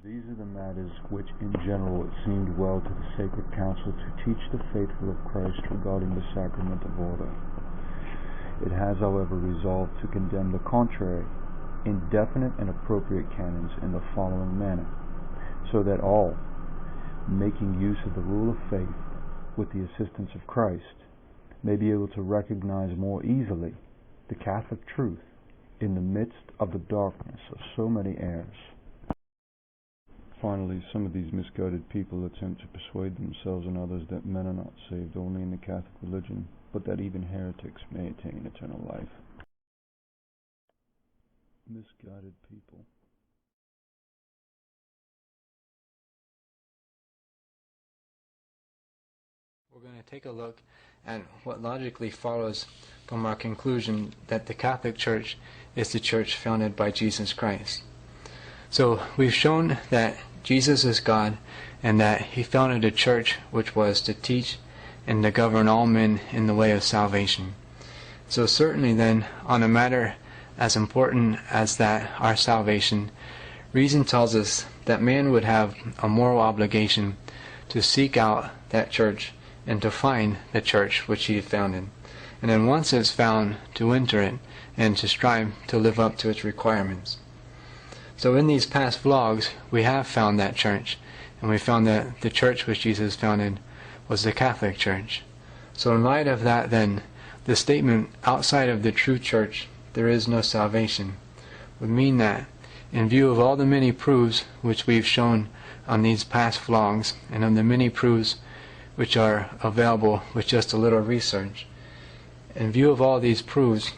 These are the matters which in general it seemed well to the sacred council to teach the faithful of Christ regarding the sacrament of order. It has, however, resolved to condemn the contrary, indefinite and appropriate canons in the following manner, so that all, making use of the rule of faith with the assistance of Christ, may be able to recognize more easily the Catholic truth in the midst of the darkness of so many errors. Finally, some of these misguided people attempt to persuade themselves and others that men are not saved only in the Catholic religion, but that even heretics may attain eternal life. Misguided people. We're going to take a look at what logically follows from our conclusion that the Catholic Church is the church founded by Jesus Christ. So we've shown that Jesus is God and that He founded a church which was to teach and to govern all men in the way of salvation. So certainly then, on a matter as important as that, our salvation, reason tells us that man would have a moral obligation to seek out that church and to find the church which he founded. And then once it's found, to enter it and to strive to live up to its requirements. So in these past vlogs, we have found that church, and we found that the church which Jesus founded was the Catholic Church. So in light of that then, the statement, outside of the true church there is no salvation, would mean that, in view of all the many proofs which we've shown on these past vlogs, and of the many proofs which are available with just a little research, in view of all these proofs,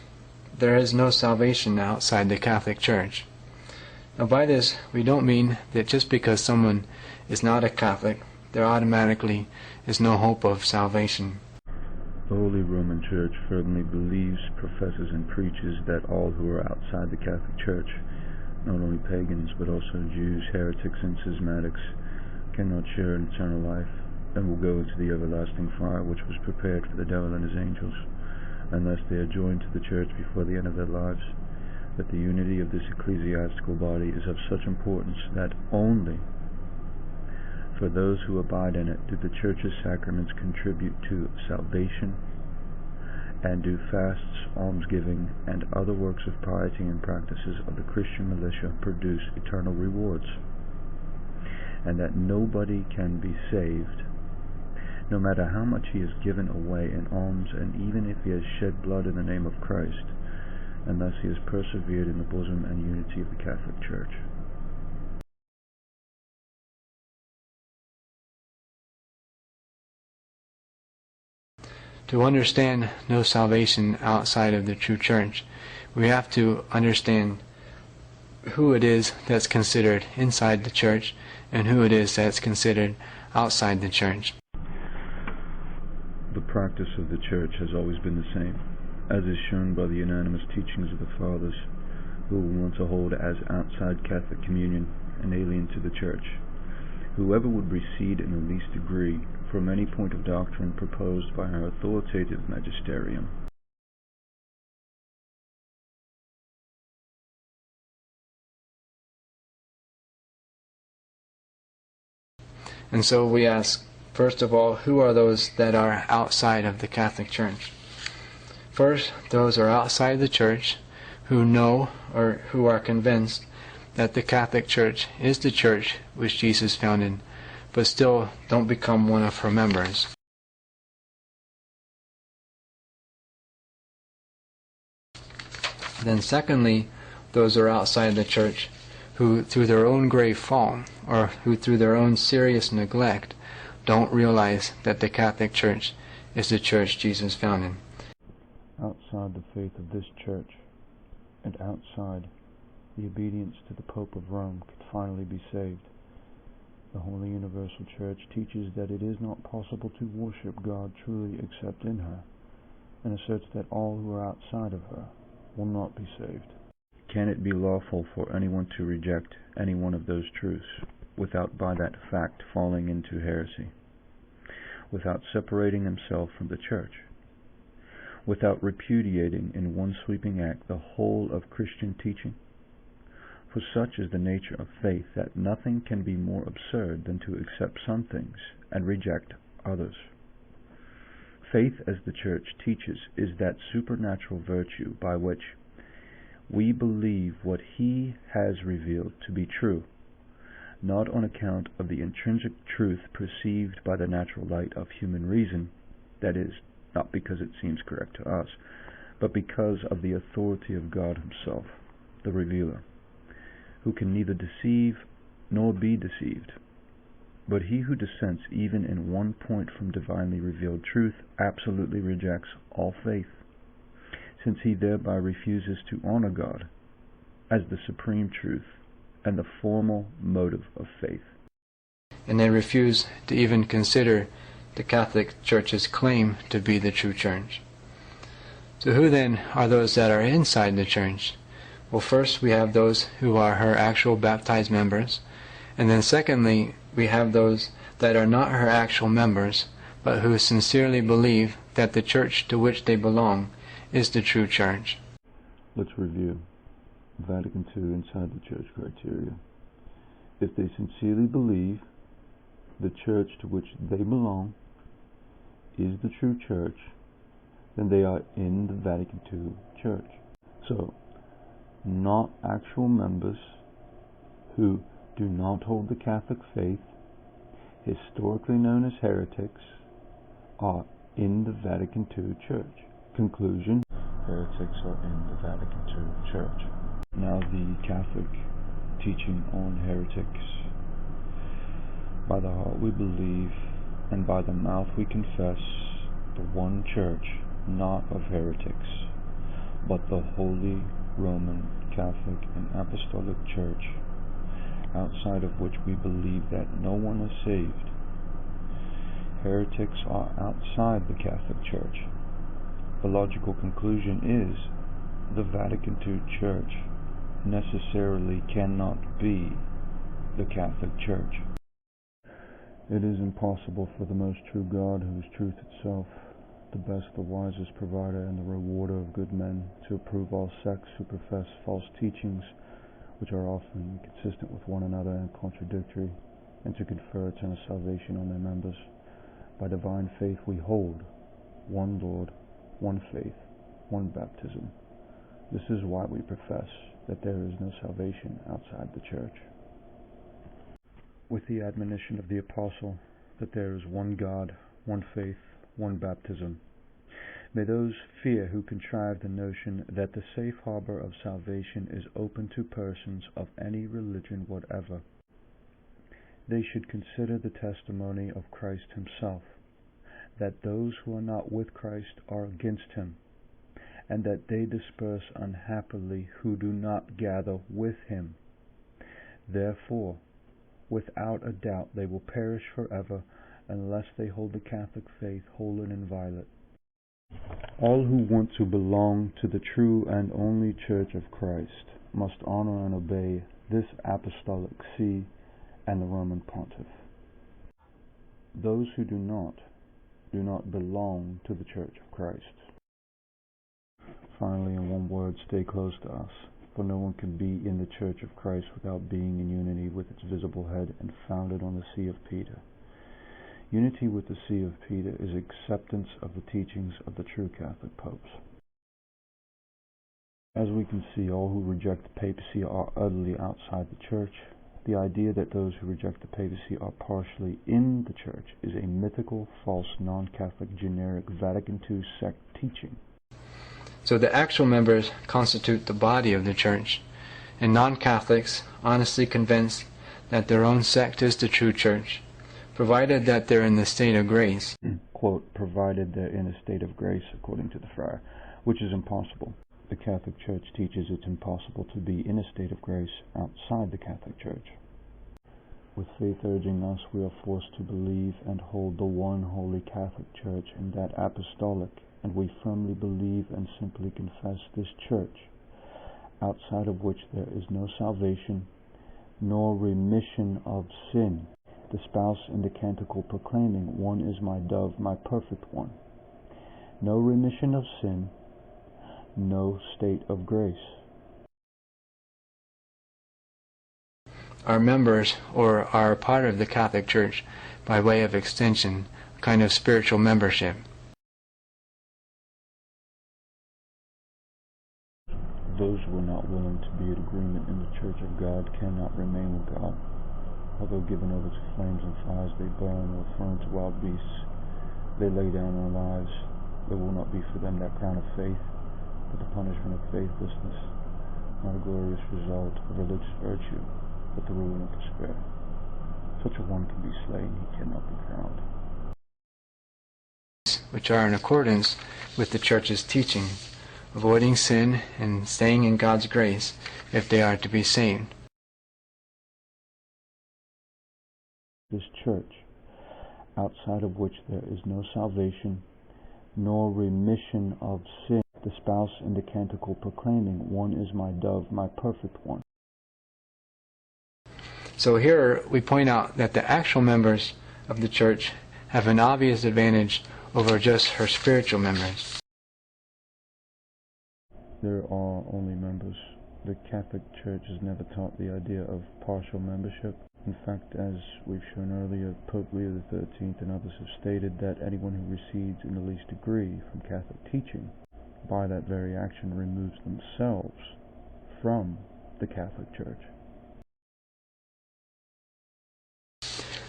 there is no salvation outside the Catholic Church. Now by this, we don't mean that just because someone is not a Catholic, there automatically is no hope of salvation. The Holy Roman Church firmly believes, professes, and preaches that all who are outside the Catholic Church, not only pagans but also Jews, heretics, and schismatics, cannot share in eternal life, and will go into the everlasting fire which was prepared for the devil and his angels, unless they are joined to the Church before the end of their lives. That the unity of this ecclesiastical body is of such importance that only for those who abide in it do the Church's sacraments contribute to salvation, and do fasts, almsgiving, and other works of piety and practices of the Christian militia produce eternal rewards, and that nobody can be saved, no matter how much he has given away in alms, and even if he has shed blood in the name of Christ, unless he has persevered in the bosom and unity of the Catholic Church. To understand no salvation outside of the true church, we have to understand who it is that's considered inside the church and who it is that's considered outside the church. The practice of the Church has always been the same, as is shown by the unanimous teachings of the Fathers, who will want to hold as outside Catholic communion and alien to the Church whoever would recede in the least degree from any point of doctrine proposed by our authoritative magisterium. And so we ask, first of all, who are those that are outside of the Catholic Church? First, those are outside the Church who know or who are convinced that the Catholic Church is the church which Jesus founded, but still don't become one of her members. Then secondly, those are outside the Church who, through their own grave fault, or who through their own serious neglect, don't realize that the Catholic Church is the church Jesus founded. Outside the faith of this church, and outside the obedience to the Pope of Rome, could finally be saved. The Holy Universal Church teaches that it is not possible to worship God truly except in her, and asserts that all who are outside of her will not be saved. Can it be lawful for anyone to reject any one of those truths, without by that fact falling into heresy, without separating himself from the Church, without repudiating in one sweeping act the whole of Christian teaching? For such is the nature of faith that nothing can be more absurd than to accept some things and reject others. Faith, as the Church teaches, is that supernatural virtue by which we believe what He has revealed to be true, not on account of the intrinsic truth perceived by the natural light of human reason, that is, not because it seems correct to us, but because of the authority of God Himself, the Revealer, who can neither deceive nor be deceived. But he who dissents even in one point from divinely revealed truth absolutely rejects all faith, since he thereby refuses to honor God as the supreme truth and the formal motive of faith. And they refuse to even consider the Catholic Church's claim to be the true Church. So who then are those that are inside the Church? Well, first we have those who are her actual baptized members, and then secondly we have those that are not her actual members, but who sincerely believe that the Church to which they belong is the true Church. Let's review Vatican II inside the Church criteria. If they sincerely believe the Church to which they belong is the true Church, then they are in the Vatican II Church. So, not actual members who do not hold the Catholic faith, historically known as heretics, are in the Vatican II Church. Conclusion: heretics are in the Vatican II Church. Now the Catholic teaching on heretics. By the heart we believe, and by the mouth we confess the one Church, not of heretics, but the Holy Roman Catholic and Apostolic Church, outside of which we believe that no one is saved. Heretics are outside the Catholic Church. The logical conclusion is the Vatican II Church necessarily cannot be the Catholic Church. It is impossible for the most true God, who is truth itself, the best, the wisest provider, and the rewarder of good men, to approve all sects who profess false teachings, which are often inconsistent with one another and contradictory, and to confer eternal salvation on their members. By divine faith we hold one Lord, one faith, one baptism. This is why we profess that there is no salvation outside the Church. With the admonition of the Apostle that there is one God, one faith, one baptism, may those fear who contrive the notion that the safe harbor of salvation is open to persons of any religion whatever. They should consider the testimony of Christ Himself, that those who are not with Christ are against Him, and that they disperse unhappily who do not gather with Him. Therefore, without a doubt they will perish forever unless they hold the Catholic faith whole and inviolate. All who want to belong to the true and only Church of Christ must honor and obey this Apostolic See and the Roman Pontiff. Those who do not belong to the Church of Christ. Finally, in one word, stay close to us, for no one can be in the Church of Christ without being in unity with its visible head and founded on the See of Peter. Unity with the See of Peter is acceptance of the teachings of the true Catholic popes. As we can see, all who reject the papacy are utterly outside the Church. The idea that those who reject the papacy are partially in the Church is a mythical, false, non-Catholic, generic Vatican II sect teaching. So the actual members constitute the body of the Church, and non-Catholics, honestly convinced that their own sect is the true Church, provided that they're in the state of grace. Quote, provided they're in a state of grace, according to the friar, which is impossible. The Catholic Church teaches it's impossible to be in a state of grace outside the Catholic Church. With faith urging us, we are forced to believe and hold the one holy Catholic Church and that apostolic, and we firmly believe and simply confess this Church, outside of which there is no salvation, nor remission of sin. The spouse in the canticle proclaiming, "One is my dove, my perfect one." No remission of sin, no state of grace. are members or are a part of the Catholic Church by way of extension, a kind of spiritual membership. Those who are not willing to be in agreement in the Church of God cannot remain with God. Although given over to flames and fires, they burn, or thrown to wild beasts, they lay down their lives. There will not be for them that crown of faith, but the punishment of faithlessness, not a glorious result of religious virtue, but the ruin of despair. Such a one can be slain, he cannot be crowned. Which are in accordance with the Church's teaching, avoiding sin and staying in God's grace if they are to be saved. This Church, outside of which there is no salvation, nor remission of sin, the spouse in the canticle proclaiming, "One is my dove, my perfect one." So here we point out that the actual members of the Church have an obvious advantage over just her spiritual members. There are only members. The Catholic Church has never taught the idea of partial membership. In fact, as we've shown earlier, Pope Leo XIII and others have stated that anyone who recedes in the least degree from Catholic teaching, by that very action removes themselves from the Catholic Church.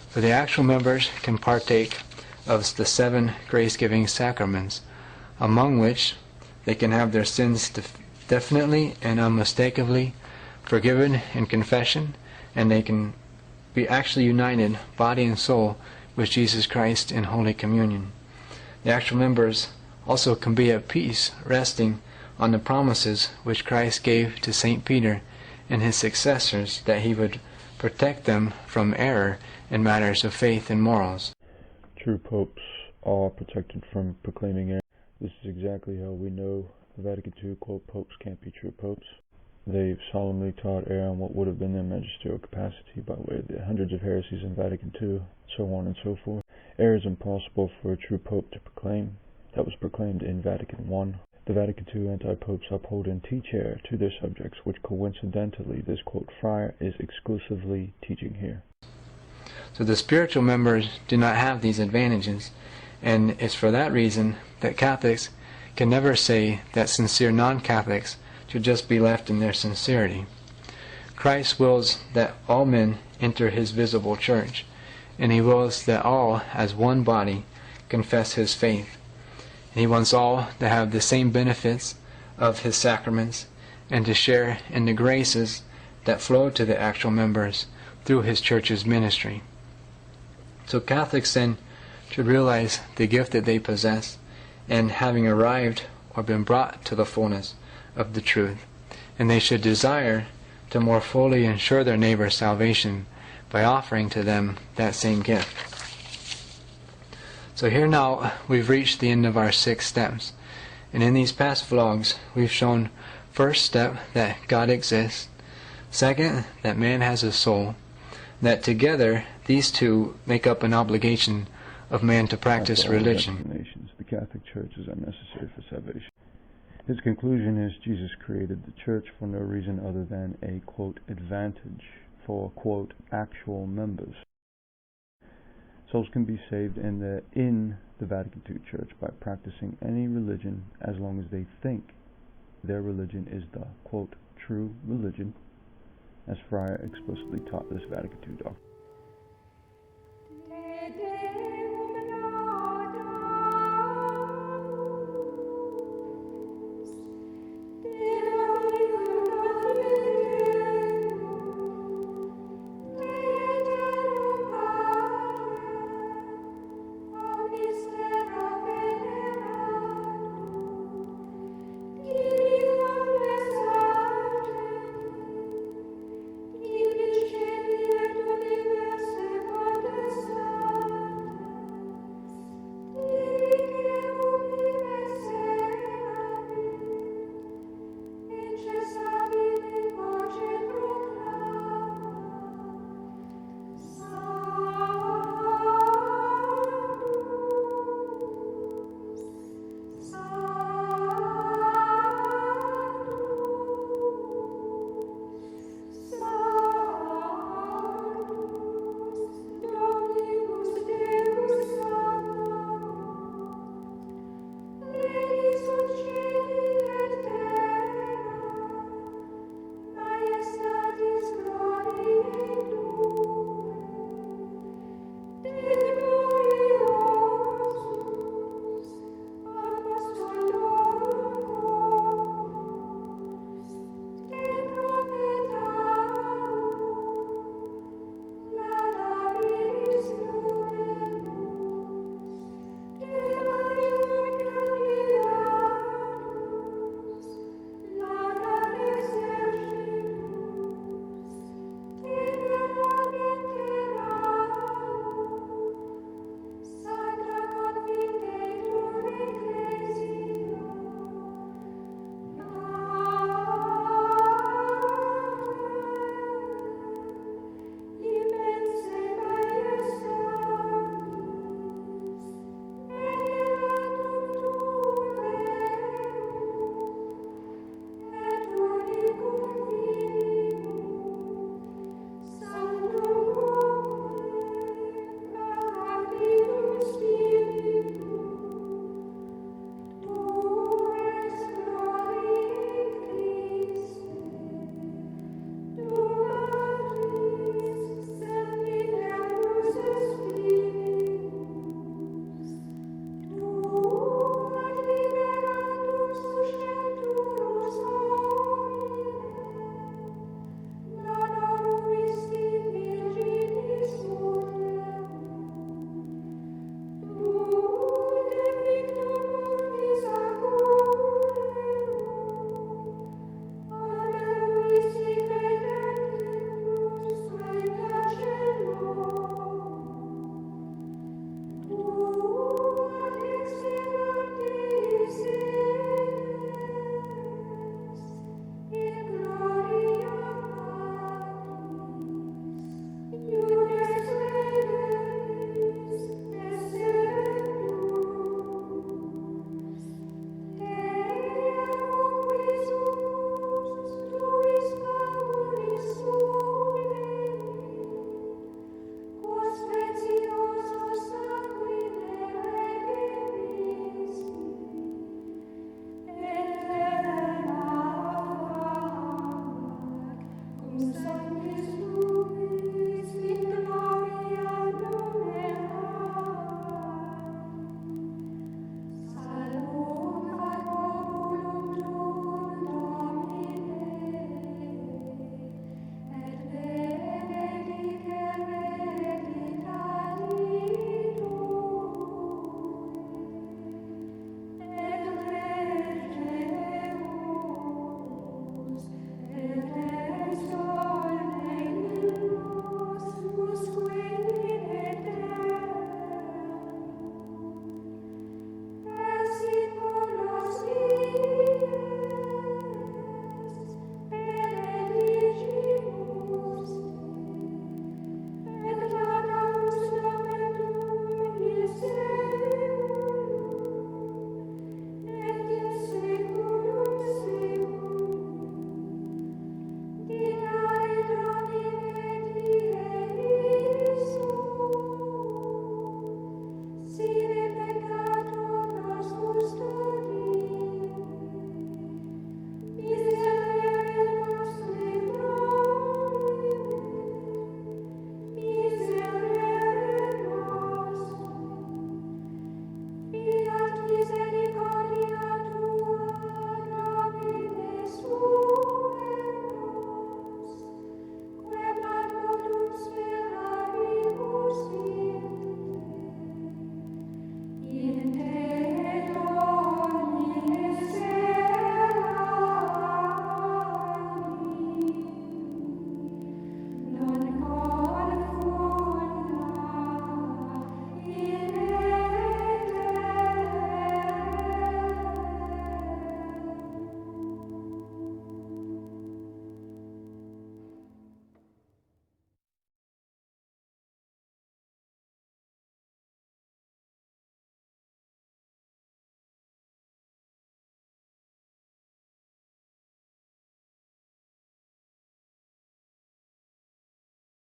For the actual members can partake of the 7 grace-giving sacraments, among which they can have their sins definitely and unmistakably forgiven in confession, and they can be actually united, body and soul, with Jesus Christ in Holy Communion. The actual members also can be at peace, resting on the promises which Christ gave to St. Peter and his successors, that he would protect them from error in matters of faith and morals. True popes are protected from proclaiming error. This is exactly how we know Vatican II, quote, popes can't be true popes. They've solemnly taught error on what would have been their magisterial capacity by way of the hundreds of heresies in Vatican II, so on and so forth. Error is impossible for a true pope to proclaim. That was proclaimed in Vatican I. The Vatican II antipopes uphold and teach error to their subjects, which coincidentally this, quote, friar is exclusively teaching here. So the spiritual members do not have these advantages, and it's for that reason that Catholics can never say that sincere non-Catholics should just be left in their sincerity. Christ wills that all men enter his visible church, and he wills that all, as one body, confess his faith. And he wants all to have the same benefits of his sacraments and to share in the graces that flow to the actual members through his church's ministry. So Catholics then should realize the gift that they possess, and having arrived or been brought to the fullness of the truth, and they should desire to more fully ensure their neighbor's salvation by offering to them that same gift. So here now we've reached the end of our 6 steps, and in these past vlogs we've shown first step that God exists, second that man has a soul, that together these two make up an obligation of man to practice religion. The Catholic Church is unnecessary for salvation. His conclusion is Jesus created the Church for no reason other than a, quote, advantage for, quote, actual members. Souls can be saved in the Vatican II Church by practicing any religion as long as they think their religion is the, quote, true religion, as Friar explicitly taught this Vatican II doctrine. Constantinople.